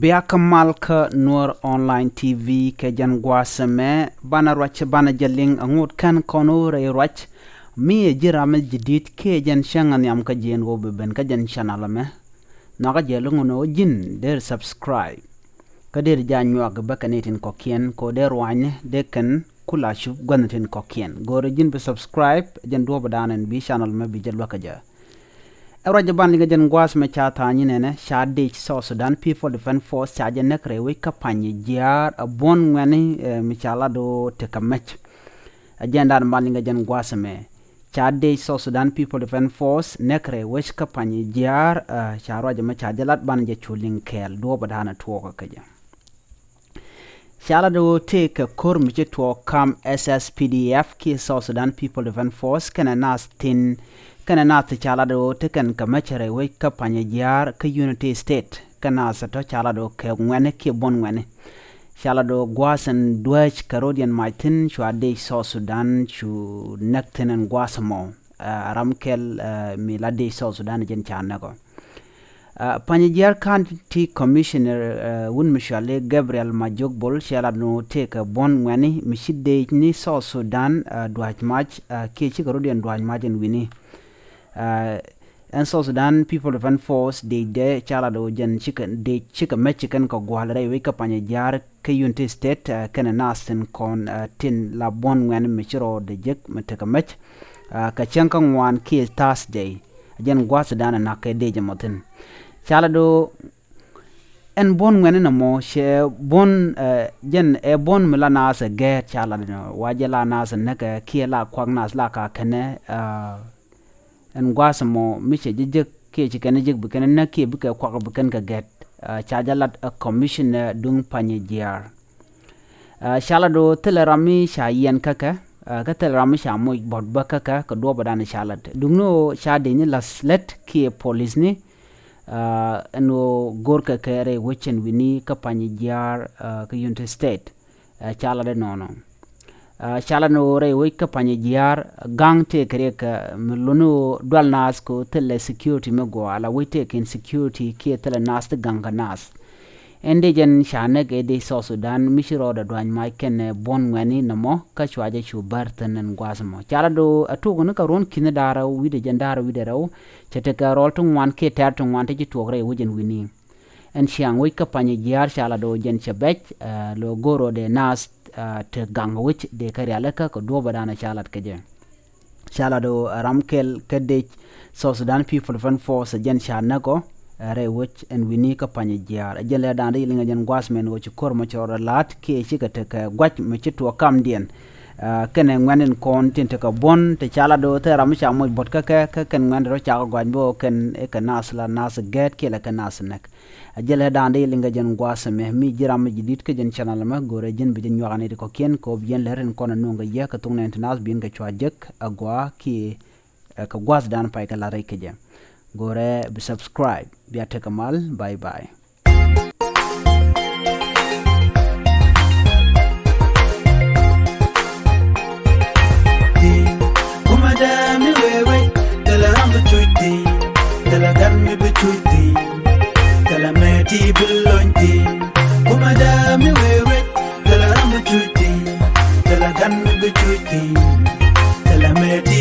Biakamalka Nuer Online TV ke jan gwasame bana rwach bana jaling angut kan kono re rwach mi jirame jidit ke jan shangan yam ka jen go ben ka jan channel me na ga jelungo no jin der subscribe ka der janyo ga bakanetin ko kien ko der wanye de kan kula shu gwanatin ko kien gore jin be subscribe jan do badanen bi channel me bi jelwa ka ja Raja ban liga jan gwas me cha ta ni nene sha de South Sudan People Defense Force cha jan nekre we ka panyijieer a bon ngani mi chala do te kamech agenda ban liga jan gwas me cha de South Sudan People Defense Force nekre we ka panyijieer cha raja me cha jalat ban je chuling kel do badana to ka ja chala do te ka kor mi to kam SSPDF ki South Sudan People Defense Force kana nas tin kana nath chala do tekan kamachere we ka panyijieer ka Unity State kana sato chala do ke ngwane ki bon ngwane chala do gwasan duach Carodian Martin chwa de South Sudan chu nakten gwasamo ramkel mi la de South Sudan jen chana go Panyijieer County Commissioner Wun Mishale Gabriel Majogbol chala no take bon ngwane mishide ni South Sudan duach match ki Carodian duach margin wini and South Sudan People Defense Force de chala do jen chicken Mexican ko gwalre we ka panyijieer ka Unity State kana nasten kon tin la bon ngwan michiro de jek meteka mech ka chanka ngwan ki Thursday jen gwas dana na ka de jamotin chala do en bon ngwan na mo she bon jen e bon milana se ge chala no wajela nas naka ki la kwang nas la ka kene en gwasamo miche jijek ke chikene jik buken na ke buke kwa buken ka get chajalat a commissioner dung panyijieer shala do telerami sha yen kaka ka telerami sha moy bodba kaka ka do badana shalat dungno sha de ni laslet ke police ni eno gorka kere wechen wini ka panyijieer ka Unity State chala de nono chala no re we ka panyijieer gang te kre ka mlunu dwal nas ko tele security me go ala we te kin security ke tele nas te gang nas ende jen shane ke de South Sudan mishiro da dwan mai ken bon ngani namo ka chwaje chu bartanen gwasmo chala do atugo ne ka ron kin dara wi de jandara wi de raw chete ka rol tun wan ke tar tun wan te ji togre wujen wini en chiang we ka panyijieer chala do jen chebech lo goro de nas te gang wich de karyalaka ko do badana chalat keje chala do ramkel kede South Sudan People Defense Force jen chana ko re wich en wini ka panyijieer jen le dande linga jen gwasmen wo chukor mo chora lat ke chika te ka gwach me chitu kam dien kene ngwanen kon tinte ka bon te chala do te ram cha mo bot ka ken ngwan ro cha gwaj bo ken e ka nasla nas get ke la ka nasnek ajele dande linga jen gwasme mi jiram jidit ke jen channel ma gore jen bi jen yoxane ko ken ko bien leren kon no nga ye ka tung nas bin ka chwajek agwa ki ka gwas dan pay ka la rek je gore bi subscribe bi atekamal bye bye Kumadami wewe tela rambu chuiti tela ganmi bichuiti tela meti bilonti kumadami wewe tela rambu chuiti tela ganmi bichuiti tela meti